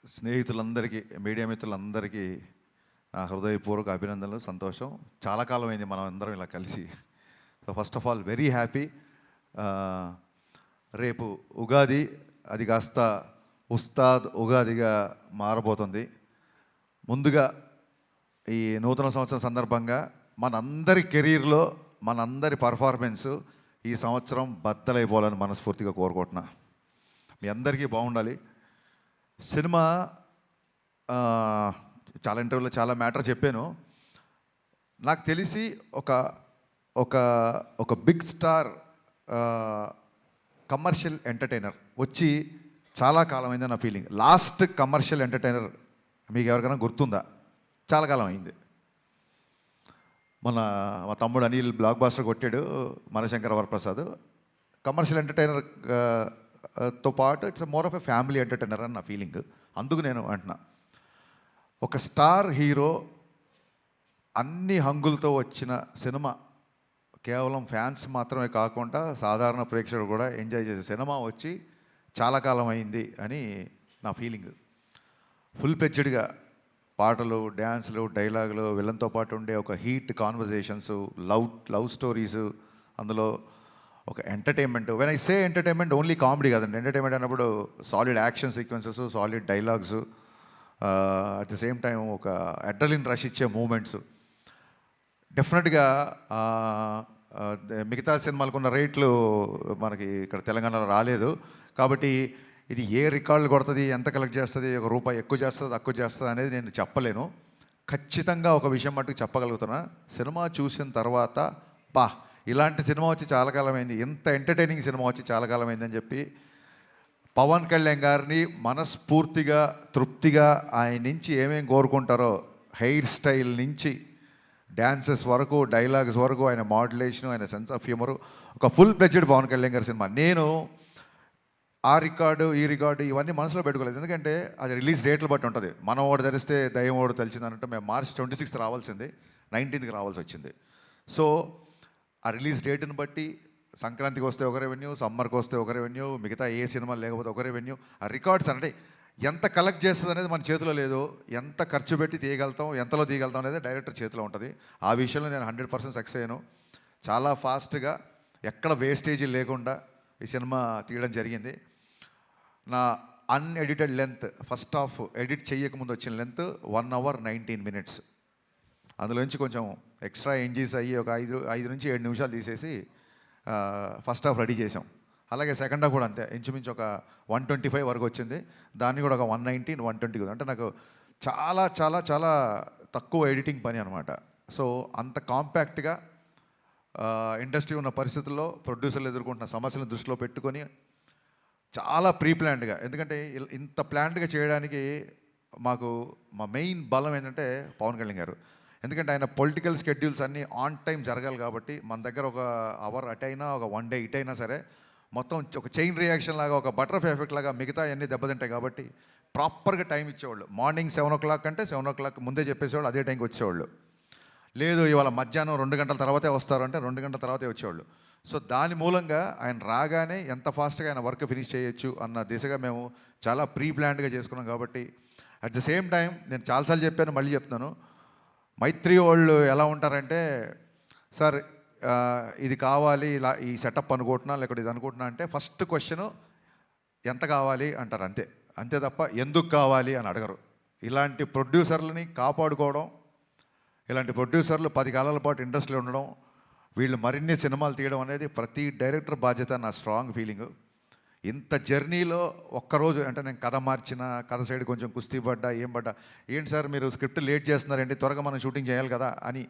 స్నేహితులందరికీ, media మిత్రులందరికీ నా హృదయపూర్వక అభినందనలు, సంతోషం. చాలా కాలం అయింది మనం అందరం ఇలా కలిసి. So first of all very happy. రేపు ఉగాది, అది కాస్త ఉస్తాద్ ఉగాదిగా మారబోతుంది. ముందుగా ఈ నూతన సంవత్సరం సందర్భంగా మనందరి కెరీర్లో మనందరి పర్ఫార్మెన్సు ఈ సంవత్సరం బద్దలైపోవాలని మనస్ఫూర్తిగా కోరుకుంటున్నా. మీ అందరికీ బాగుండాలి. సినిమా చాలా ఇంటర్వ్యూలో చాలా మ్యాటర్ చెప్పాను. నాకు తెలిసి ఒక ఒక ఒక బిగ్ స్టార్ కమర్షియల్ ఎంటర్టైనర్ వచ్చి చాలా కాలం అయింది నా ఫీలింగ్. లాస్ట్ కమర్షియల్ ఎంటర్టైనర్ మీకు ఎవరికైనా గుర్తుందా? చాలా కాలం అయింది. మా తమ్ముడు అనిల్ బ్లాక్ బాస్టర్ కొట్టాడు, మనశంకర వరప్రసాద్. కమర్షియల్ ఎంటర్టైనర్ తో పాటు it's more of a family entertainer అని నా ఫీలింగ్. అందుకు నేను అంటున్నా, ఒక స్టార్ హీరో అన్ని హంగులతో వచ్చిన సినిమా, కేవలం ఫ్యాన్స్ మాత్రమే కాకుండా సాధారణ ప్రేక్షకుడు కూడా ఎంజాయ్ చేసే సినిమా వచ్చి చాలా కాలం అయింది అని నా ఫీలింగ్. ఫుల్ ప్లెడ్జ్డ్గా పాటలు, డ్యాన్స్లు, డైలాగులు, విలన్తో పాటు ఉండే ఒక హీట్ కాన్వర్జేషన్స్, లవ్ స్టోరీసు, అందులో ఒక entertainment. When I say entertainment only comedy కాదండి. ఎంటర్టైన్మెంట్ అన్నప్పుడు solid action sequences, solid dialogues, at the same time ఒక అడ్రలిన్ రష్ ఇచ్చే మూమెంట్స్. డెఫినెట్గా మిగతా సినిమాలకు ఉన్న రేట్లు మనకి ఇక్కడ తెలంగాణలో రాలేదు. కాబట్టి ఇది ఏ రికార్డులు కొడుతుంది, ఎంత కలెక్ట్ చేస్తుంది, ఒక రూపాయి ఎక్కువ చేస్తుంది తక్కువ చేస్తుంది అనేది నేను చెప్పలేను. ఖచ్చితంగా ఒక విషయం మట్టుకు చెప్పగలుగుతున్నా, సినిమా చూసిన తర్వాత ఇలాంటి సినిమా వచ్చి చాలా కాలమైంది, ఇంత ఎంటర్టైనింగ్ సినిమా వచ్చి చాలా కాలమైందని చెప్పి పవన్ కళ్యాణ్ గారిని మనస్ఫూర్తిగా, తృప్తిగా ఆయన నుంచి ఏమేమి కోరుకుంటారో, హెయిర్ స్టైల్ నుంచి డ్యాన్సెస్ వరకు, డైలాగ్స్ వరకు, ఆయన మాడ్యులేషను, ఆయన సెన్స్ ఆఫ్ హ్యూమరు, ఒక ఫుల్ ప్లెడ్జ్డ్ పవన్ కళ్యాణ్ గారి సినిమా. నేను ఆ రికార్డు ఈ రికార్డు ఇవన్నీ మనసులో పెట్టుకోలేదు, ఎందుకంటే అది రిలీజ్ డేట్లు బట్టి ఉంటుంది. మనం ఓడి ధరిస్తే దయ్యం ఓడి తెలిసిందనంటే మేము మార్చ్ 26th రావాల్సింది, 19th రావాల్సి వచ్చింది. సో ఆ రిలీజ్ డేట్ని బట్టి సంక్రాంతికి వస్తే ఒక రెవెన్యూ, సమ్మర్కి వస్తే ఒక రెవెన్యూ, మిగతా ఏ సినిమా లేకపోతే ఒక రెవెన్యూ. ఆ రికార్డ్స్ అంటే ఎంత కలెక్ట్ చేస్తుంది అనేది మన చేతిలో లేదు. ఎంత ఖర్చు పెట్టి తీయగలుగుతాం, ఎంతలో తీయగలుగుతాం అనేది డైరెక్టర్ చేతిలో ఉంటుంది. ఆ విషయంలో నేను 100% సక్సెస్ అయ్యాను. చాలా ఫాస్ట్గా, ఎక్కడ వేస్టేజీ లేకుండా ఈ సినిమా తీయడం జరిగింది. నా unedited length, first half edit చేయకముందు వచ్చిన లెంత్ 1 hour 19 minutes. అందులోంచి కొంచెం ఎక్స్ట్రా ఎంజీస్ అయ్యి ఒక 5 నుంచి 7 నిమిషాలు తీసేసి ఫస్ట్ హాఫ్ రెడీ చేసాం. అలాగే సెకండ్ హాఫ్ కూడా అంతే, ఇంచుమించు ఒక 125 వరకు వచ్చింది. దాన్ని కూడా ఒక 119, 120. అంటే నాకు చాలా చాలా చాలా తక్కువ ఎడిటింగ్ పని అనమాట. సో అంత కాంపాక్ట్గా ఇండస్ట్రీ ఉన్న పరిస్థితుల్లో ప్రొడ్యూసర్లు ఎదుర్కొంటున్న సమస్యలను దృష్టిలో పెట్టుకొని చాలా ప్రీ ప్లాన్డ్గా, ఎందుకంటే ఇంత ప్లాన్డ్గా చేయడానికి మాకు మా మెయిన్ బలం ఏంటంటే పవన్ కళ్యాణ్ గారు. ఎందుకంటే ఆయన పొలిటికల్ షెడ్యూల్స్ అన్నీ ఆన్ టైం జరగాలి కాబట్టి మన దగ్గర ఒక అవర్ అటు అయినా, ఒక 1 day ఇటు అయినా సరే, మొత్తం ఒక చైన్ రియాక్షన్ లాగా, ఒక బటర్ఫ్లై ఎఫెక్ట్ లాగా మిగతా అన్నీ దెబ్బతింటాయి. కాబట్టి ప్రాపర్గా టైం ఇచ్చేవాళ్ళు. మార్నింగ్ 7 o'clock అంటే 7 o'clock ముందే చెప్పేసేవాళ్ళు, అదే టైంకి వచ్చేవాళ్ళు. లేదు ఇవాళ మధ్యాహ్నం 2 గంటల తర్వాతే వస్తారు అంటే 2 గంటల తర్వాతే వచ్చేవాళ్ళు. సో దాని మూలంగా ఆయన రాగానే ఎంత ఫాస్ట్గా ఆయన వర్క్ ఫినిష్ చేయొచ్చు అన్న దిశగా మేము చాలా ప్రీ ప్లాన్డ్గా చేసుకున్నాం. కాబట్టి అట్ ద సేమ్ టైం నేను చాలాసార్లు చెప్పాను, మళ్ళీ చెప్తున్నాను, మైత్రి వాళ్ళు ఎలా ఉంటారంటే, సార్ ఇది కావాలి, ఇలా ఈ సెటప్ అనుకుంటున్నా, లేకపోతే ఇది అనుకుంటున్నా అంటే ఫస్ట్ క్వశ్చను ఎంత కావాలి అంటారు, అంతే. అంతే తప్ప ఎందుకు కావాలి అని అడగరు. ఇలాంటి ప్రొడ్యూసర్లని కాపాడుకోవడం, ఇలాంటి ప్రొడ్యూసర్లు 10 కాలాల పాటు ఇండస్ట్రీలో ఉండడం, వీళ్ళు మరిన్ని సినిమాలు తీయడం అనేది ప్రతి డైరెక్టర్ బాధ్యత, నా స్ట్రాంగ్ ఫీలింగు. ఇంత జర్నీలో ఒక్కరోజు అంటే నేను కథ మార్చిన, కథ సైడ్ కొంచెం కుస్తీ పడ్డా, ఏంటి సార్ మీరు స్క్రిప్ట్ లేట్ చేస్తున్నారండి, త్వరగా మనం షూటింగ్ చేయాలి కదా అని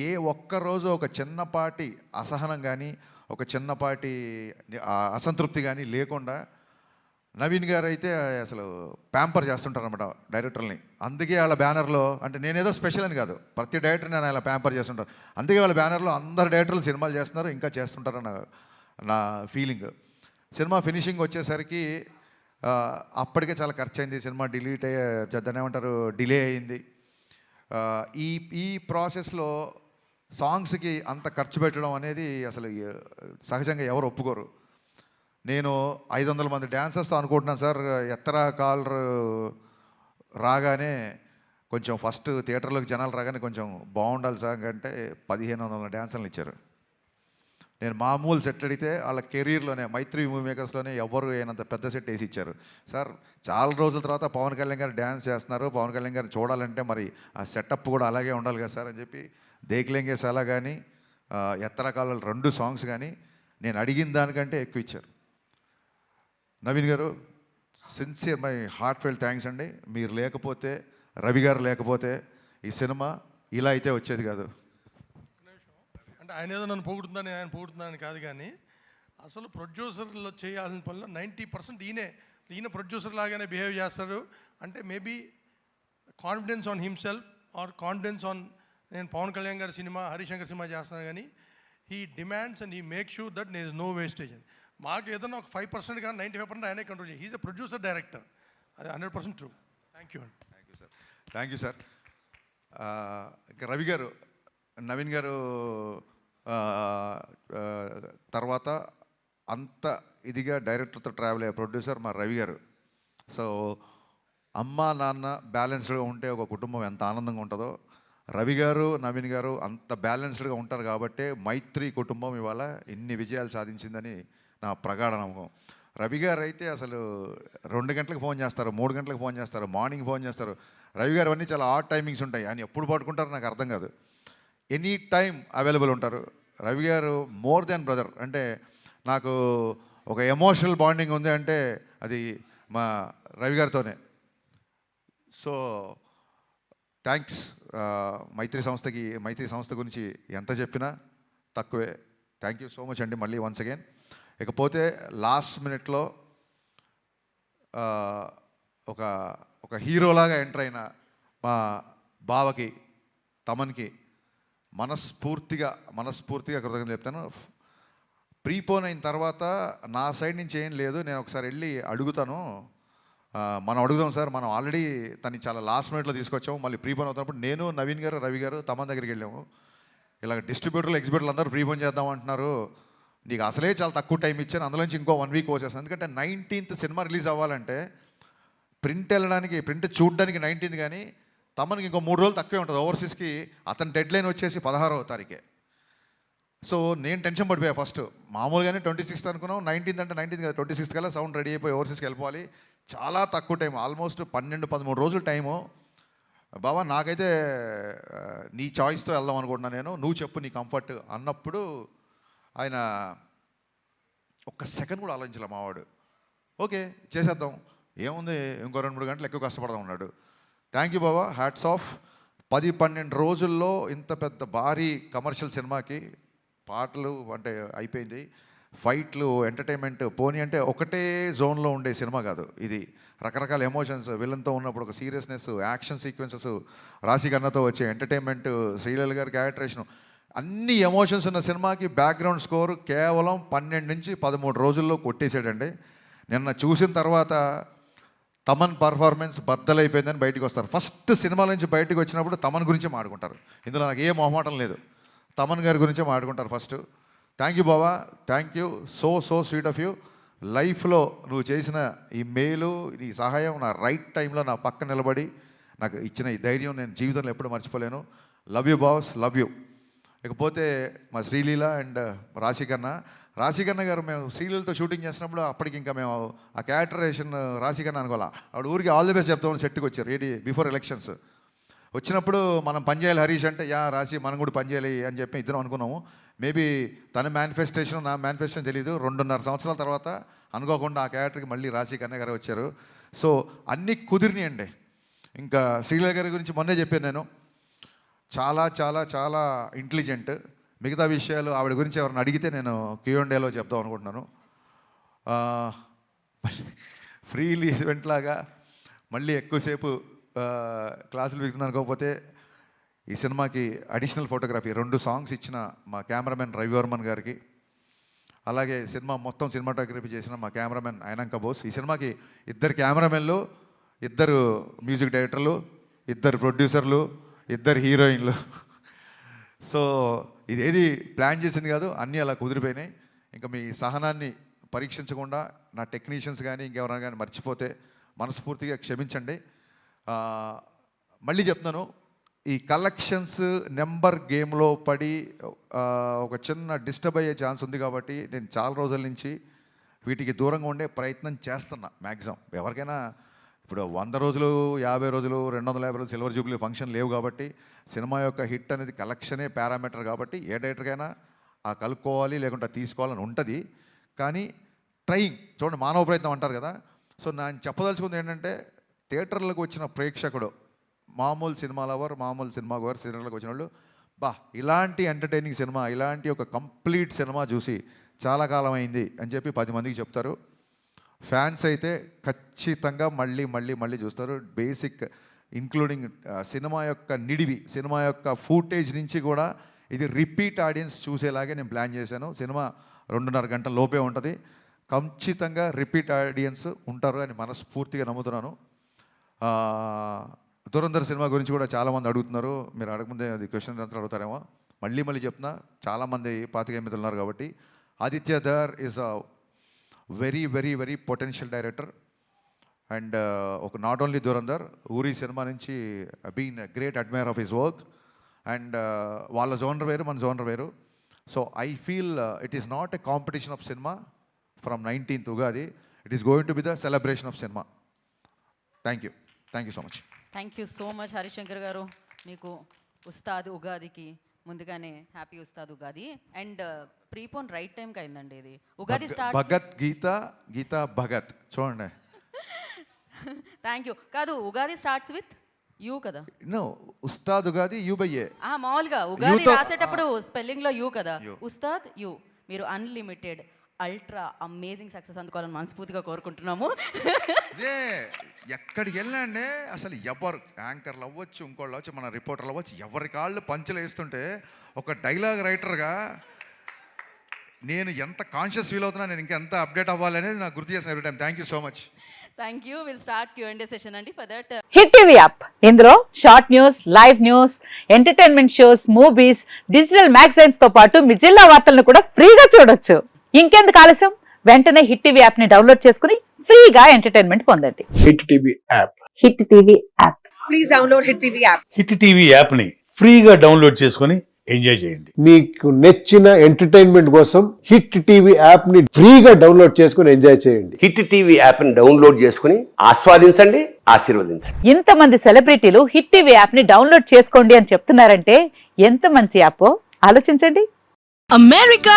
ఏ ఒక్కరోజు ఒక చిన్నపాటి అసహనం కానీ, ఒక చిన్నపాటి అసంతృప్తి కానీ లేకుండా నవీన్ గారు అయితే అసలు ప్యాంపర్ చేస్తుంటారు అనమాట డైరెక్టర్ని. అందుకే వాళ్ళ బ్యానర్లో, అంటే నేనేదో స్పెషల్ అని కాదు, ప్రతి డైరెక్టర్ నేను అలా ప్యాంపర్ చేస్తుంటారు. అందుకే వాళ్ళ బ్యానర్లో అందరు డైరెక్టర్లు సినిమాలు చేస్తున్నారు, ఇంకా చేస్తుంటారన్న నా ఫీలింగ్. సినిమా ఫినిషింగ్ వచ్చేసరికి అప్పటికే చాలా ఖర్చు అయింది. సినిమా డిలే అయింది. ఈ ప్రాసెస్లో సాంగ్స్కి అంత ఖర్చు పెట్టడం అనేది అసలు సహజంగా ఎవరు ఒప్పుకోరు. నేను 500 మంది డాన్సర్స్తో అనుకుంటున్నాను సార్, ఎత్తరా కాలర్ రాగానే కొంచెం ఫస్ట్ థియేటర్లోకి జనాలు రాగానే కొంచెం బాగుండాలి సార్ అంటే 1500 డ్యాన్సులను ఇచ్చారు. నేను మామూలు సెట్ అడిగితే వాళ్ళ కెరీర్లోనే మైత్రి మూవీ మేకర్స్లోనే ఎవరు అయినంత పెద్ద సెట్ వేసి ఇచ్చారు. సార్ చాలా రోజుల తర్వాత పవన్ కళ్యాణ్ గారు డ్యాన్స్ చేస్తున్నారు, పవన్ కళ్యాణ్ గారిని చూడాలంటే మరి ఆ సెటప్ కూడా అలాగే ఉండాలి కదా సార్ అని చెప్పి దేక్లెంగే సాలా కానీ ఎత్తరకాల 2 సాంగ్స్ కానీ నేను అడిగిన దానికంటే ఎక్కువ ఇచ్చారు. Naveen garu sincere my heartfelt thanks అండి. మీరు లేకపోతే, రవి గారు లేకపోతే ఈ సినిమా ఇలా అయితే వచ్చేది కాదు. అంటే ఆయన ఏదో నన్ను పొగుడుతుందని ఆయన పొగుడుతుందని కాదు, కానీ అసలు ప్రొడ్యూసర్లో చేయాల్సిన పనిలో 90% ఈయన ప్రొడ్యూసర్ లాగానే బిహేవ్ చేస్తారు. అంటే maybe confidence on himself or confidence on నేను పవన్ కళ్యాణ్ గారి సినిమా, హరిశంకర్ సినిమా చేస్తున్నాను, కానీ he demands and he make sure that there is no wastage అని. మాకు ఏదైనా ఒక 5% కానీ 95% ఆయనే కంట్రోల్ చేయాలి. హీజ్ అ ప్రొడ్యూసర్ డైరెక్టర్, అది 100% ట్రూ. థ్యాంక్ యూ అండి. Thank you sir. ఇంకా రవి గారు, నవీన్ గారు తర్వాత అంత ఇదిగా డైరెక్టర్తో ట్రావెల్ అయ్యే ప్రొడ్యూసర్ మా రవి గారు. సో అమ్మ నాన్న బ్యాలెన్స్డ్గా ఉంటే ఒక కుటుంబం ఎంత ఆనందంగా ఉంటుందో, రవి గారు నవీన్ గారు అంత బ్యాలెన్స్డ్గా ఉంటారు కాబట్టే మైత్రి కుటుంబం ఇవాళ ఇన్ని విజయాలు సాధించిందని నా ప్రగాఢ నమ్మకం. రవి గారు అయితే అసలు 2 గంటలకు ఫోన్ చేస్తారు, 3 గంటలకు ఫోన్ చేస్తారు, మార్నింగ్ ఫోన్ చేస్తారు. రవి గారు అన్నీ చాలా ఆడ్ టైమింగ్స్ ఉంటాయి. ఆయన ఎప్పుడు పట్టుకుంటారో నాకు అర్థం కాదు. ఎనీ టైం అవైలబుల్ ఉంటారు. రవి గారు మోర్ దెన్ బ్రదర్. అంటే నాకు ఒక ఎమోషనల్ బాండింగ్ ఉంది అంటే అది మా రవి గారితోనే. So thanks. మైత్రి సంస్థ గురించి ఎంత చెప్పినా తక్కువే. థ్యాంక్ యూ సో మచ్ అండి మళ్ళీ వన్స్ అగైన్. ఇకపోతే లాస్ట్ మినిట్లో ఒక హీరోలాగా ఎంటర్ అయిన మా బావకి, తమన్కి మనస్ఫూర్తిగా కృతజ్ఞతలు చెప్తాను. ప్రీపోన్ అయిన తర్వాత నా సైడ్ నుంచి ఏం లేదు, నేను ఒకసారి వెళ్ళి అడుగుతాను. మనం అడుగుదాం సార్, మనం ఆల్రెడీ తను చాలా లాస్ట్ మినిట్లో తీసుకొచ్చాము. మళ్ళీ ప్రీపోన్ అవుతున్నప్పుడు నేను, నవీన్ గారు, రవి గారు తమన్ దగ్గరికి వెళ్ళాము. ఇలా డిస్ట్రిబ్యూటర్లు, ఎగ్జిబ్యూటర్లు అందరూ ప్రీపోన్ చేద్దాం అంటున్నారు, నీకు అసలే చాలా తక్కువ టైం ఇచ్చాను, అందులోంచి ఇంకో 1 వీక్ వచ్చేస్తాను. ఎందుకంటే 19th సినిమా రిలీజ్ అవ్వాలంటే ప్రింట్ చూడడానికి 19th, కానీ తమనికి ఇంకో 3 రోజులు తక్కువే ఉంటుంది. ఓవర్సీస్కి అతని డెడ్ లైన్ వచ్చేసి 16వ తారీఖే. సో నేను టెన్షన్ పడిపోయా. ఫస్ట్ మామూలుగానే 26th అనుకున్నాం, 19th అంటే 19th కదా, 26th కల్లా సౌండ్ రెడీ అయిపోయి ఓవర్సీస్కి వెళ్ళిపోవాలి. చాలా తక్కువ టైం, ఆల్మోస్ట్ 12-13 రోజులు టైము. బాబా నాకైతే నీ చాయిస్తో వెళ్దాం అనుకుంటున్నాను, నేను నువ్వు చెప్పు నీ కంఫర్ట్ అన్నప్పుడు ఆయన ఒక్క సెకండ్ కూడా ఆలోచించలే మావాడు. ఓకే చేసేద్దాం, ఏముంది ఇంకో 2-3 గంటలు ఎక్కువ కష్టపడదాం ఉన్నాడు. Thank you Baba, hats off. 10-12 రోజుల్లో ఇంత పెద్ద భారీ కమర్షియల్ సినిమాకి పాటలు అంటే అయిపోయింది, ఫైట్లు, ఎంటర్టైన్మెంట్ పోనీ అంటే ఒకటే జోన్లో ఉండే సినిమా కాదు ఇది. రకరకాల ఎమోషన్స్, విలన్తో ఉన్నప్పుడు ఒక సీరియస్నెస్, యాక్షన్ సీక్వెన్సెస్, రాశికన్నతో వచ్చే ఎంటర్టైన్మెంట్, శ్రీలీల గారి క్యారెక్టరేషన్, అన్ని ఎమోషన్స్ ఉన్న సినిమాకి బ్యాక్గ్రౌండ్ స్కోర్ కేవలం 12-13 రోజుల్లో కొట్టేసాడండి. నిన్న చూసిన తర్వాత తమన్ పర్ఫార్మెన్స్ బద్దలైపోయిందని బయటకు వస్తారు. ఫస్ట్ సినిమాల నుంచి బయటకు వచ్చినప్పుడు తమన్ గురించే మాట్లాడుకుంటారు. ఇందులో నాకు ఏ మొహమాటం లేదు, తమన్ గారి గురించే మాట్లాడుకుంటారు first. Thank you Baba, thank you, so sweet of you. లైఫ్లో నువ్వు చేసిన ఈ మేలు, నీ సహాయం, నా రైట్ టైంలో నా పక్క నిలబడి నాకు ఇచ్చిన ఈ ధైర్యం నేను జీవితంలో ఎప్పుడు మర్చిపోలేను. Love you boss, love you. ఇకపోతే మా శ్రీలీల అండ్ రాశికన్న గారు, మేము శ్రీలీలతో షూటింగ్ చేసినప్పుడు అప్పటికి ఇంకా మేము ఆ క్యారెక్టరేషన్ రాశికన్న అనుకోవాలా, ఆవిడ ఊరికి ఆల్ ది బెస్ట్ చెప్తామని సెట్కి వచ్చారు రెడీ బిఫోర్ ఎలక్షన్స్. వచ్చినప్పుడు మనం పనిచేయాలి హరీష్ అంటే, యా రాశి మనం కూడా పనిచేయాలి అని చెప్పి ఇద్దరం అనుకున్నాము. మేబీ తన మేనిఫెస్టేషన్ నా మేనిఫెస్టేషన్ తెలీదు, 2.5 సంవత్సరాల తర్వాత అనుకోకుండా ఆ క్యారెక్టర్కి మళ్ళీ రాశికన్న గారు వచ్చారు. సో అన్నీ కుదిరినాయండి. ఇంకా శ్రీలీల గారి గురించి మొన్నే చెప్పాను నేను, చాలా చాలా చాలా ఇంటెలిజెంట్. మిగతా విషయాలు ఆవిడ గురించి ఎవరిని అడిగితే నేను Q&Aలో చెప్దాం అనుకుంటున్నాను. ఫ్రీ ఈవెంట్ లాగా మళ్ళీ ఎక్కువసేపు క్లాసులు వింటున్నాను. అనుకోకపోతే ఈ సినిమాకి అడిషనల్ ఫోటోగ్రఫీ 2 సాంగ్స్ ఇచ్చిన మా కెమెరామెన్ రవివర్మన్ గారికి, అలాగే సినిమా మొత్తం సినిమాటోగ్రఫీ చేసిన మా కెమెరామెన్ అయినంక బోస్. ఈ సినిమాకి 2 కెమెరామెన్లు, 2 మ్యూజిక్ డైరెక్టర్లు, 2 ప్రొడ్యూసర్లు, 2 హీరోయిన్లు. సో ఇదేది ప్లాన్ చేసింది కాదు, అన్నీ అలా కుదిరిపోయినాయి. ఇంకా మీ సహనాన్ని పరీక్షించకుండా నా టెక్నీషియన్స్ కానీ ఇంకెవరైనా కానీ మర్చిపోతే మనస్ఫూర్తిగా క్షమించండి. మళ్ళీ చెప్తున్నాను, ఈ కలెక్షన్స్ నెంబర్ గేమ్లో పడి ఒక చిన్న డిస్టర్బ్ అయ్యే ఛాన్స్ ఉంది కాబట్టి నేను చాలా రోజుల నుంచి వీటికి దూరంగా ఉండే ప్రయత్నం చేస్తున్నా మ్యాక్సిమం. ఎవరికైనా ఇప్పుడు 100 రోజులు, 50 రోజులు, 250 రోజులు సిల్వర్ జూబ్లీ ఫంక్షన్ లేవు కాబట్టి సినిమా యొక్క హిట్ అనేది కలెక్షనే పారామీటర్ కాబట్టి ఏ డైరెక్టర్కైనా ఆ కలుపుకోవాలి లేకుంటే తీసుకోవాలని ఉంటుంది. కానీ ట్రైయింగ్ చూడండి, మానవ ప్రయత్నం అంటారు కదా. సో నేను చెప్పదలుచుకుంది ఏంటంటే, థియేటర్లకు వచ్చిన ప్రేక్షకుడు, మామూలు సినిమా లవర్, మామూలు సినిమా గోవర్, థియేటర్లకు వచ్చిన వాళ్ళు ఇలాంటి ఎంటర్టైనింగ్ సినిమా, ఇలాంటి ఒక కంప్లీట్ సినిమా చూసి చాలా కాలం అయింది అని చెప్పి 10 మందికి చెప్తారు. ఫ్యాన్స్ అయితే ఖచ్చితంగా మళ్ళీ మళ్ళీ మళ్ళీ చూస్తారు. బేసిక్ ఇంక్లూడింగ్ సినిమా యొక్క నిడివి, సినిమా యొక్క ఫూటేజ్ నుంచి కూడా ఇది రిపీట్ ఆడియన్స్ చూసేలాగే నేను ప్లాన్ చేశాను. సినిమా 2.5 గంటల లోపే ఉంటుంది. ఖచ్చితంగా రిపీట్ ఆడియన్స్ ఉంటారు అని మనస్ఫూర్తిగా నమ్ముతున్నాను. దురంధర్ సినిమా గురించి కూడా చాలామంది అడుగుతున్నారు. మీరు అడగముందే అది క్వశ్చన్ అంతా అడుగుతారేమో. మళ్ళీ మళ్ళీ చెప్తున్నా, చాలామంది 25 ఎనిమిది ఉన్నారు కాబట్టి. Aditya Dhar is a very very very potential director. And ఒక not only Dhurandhar, Uri cinema నుంచి been great admirer of his work. And వాళ్ళ జోనర్ వేరు, మన జోనర్ వేరు. So I feel it is not a competition of cinema from 19th Ugadi. It is going to be the celebration of cinema. Thank you so much. Thank you so much Harishankar garu. మీకు ఉస్తాద్ ఉగాదికి ముందుగానే happy Ustaad Ugadi. And prepone right టైంకి అయిందండి ఇది. Ugadi start Bhagat Geetha Bhagat చూడండి. Thank you. కాదు, Ugadi starts with U కదా. No, Ustaad Ugadi U by A. మామూలుగా ఉగాది రాసేటప్పుడు స్పెల్లింగ్లో యూ కదా. ఉస్తాద్ యూ. మీరు అన్లిమిటెడ్ అల్ట్రా అమేజింగ్ సక్సెస్ అందుకోవాలని మనస్ఫూర్తిగా కోరుకుంటున్నాము. అదే ఎక్కడికి వెళ్ళండి అసలు ఎవరు యాంకర్లు అవ్వచ్చు, ఇంకోళ్ళు అవ్వచ్చు, మన రిపోర్టర్లు అవ్వచ్చు, ఎవరి కాళ్ళు పంచులు వేస్తుంటే ఒక డైలాగ్ రైటర్గా నేను ఎంత కాన్షియస్ ఫీల్ అవుతున్నా, నేను ఇంకా ఎంత అప్డేట్ అవ్వాలి అనేది నాకు గుర్తు చేసిన every time. Thank you so much. Thank you. Will start Q&A session అండి. For that hit TV app, ఇందులో short news, live news, entertainment shows, movies, digital magazines తో పాటు మీ జిల్లా వార్తలను కూడా ఫ్రీగా చూడొచ్చు. ఇంకెందుకు ఆలస్యం, వెంటనే హిట్ టీవీ యాప్ ని డౌన్లోడ్ చేసుకుని ఫ్రీగా ఎంటర్టైన్మెంట్ పొందండి. Hit TV app. Hit TV app. Please download hit TV app. Hit TV యాప్ని ఫ్రీగా డౌన్లోడ్ చేసుకొని ఎంజాయ్ చేయండి. మీకు నచ్చిన ఎంటర్టైన్మెంట్ కోసం హిట్ టీవీ యాప్ ని ఫ్రీగా డౌన్లోడ్ చేసుకుని ఎంజాయ్ చేయండి. హిట్ టీవీ యాప్ని డౌన్లోడ్ చేసుకుని ఆస్వాదించండి, ఆశీర్వదించండి. ఇంతమంది సెలబ్రిటీలు హిట్ టీవీ యాప్ ని డౌన్లోడ్ చేసుకోండి అని చెప్తున్నారంటే ఎంత మంచి యాప్ ఆలోచించండి. అమెరికా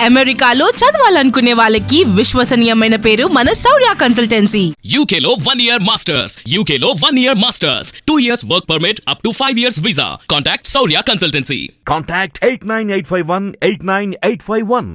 అమెరికాలో చదవాలనుకునే వాళ్ళకి విశ్వసనీయమైన పేరు మన శౌర్య కన్సల్టెన్సీ. UK లో 1 year masters, UK లో 1 year masters, 2 years work permit up to 5 years visa. Contact Saurya Consultancy. Contact 89851 89851.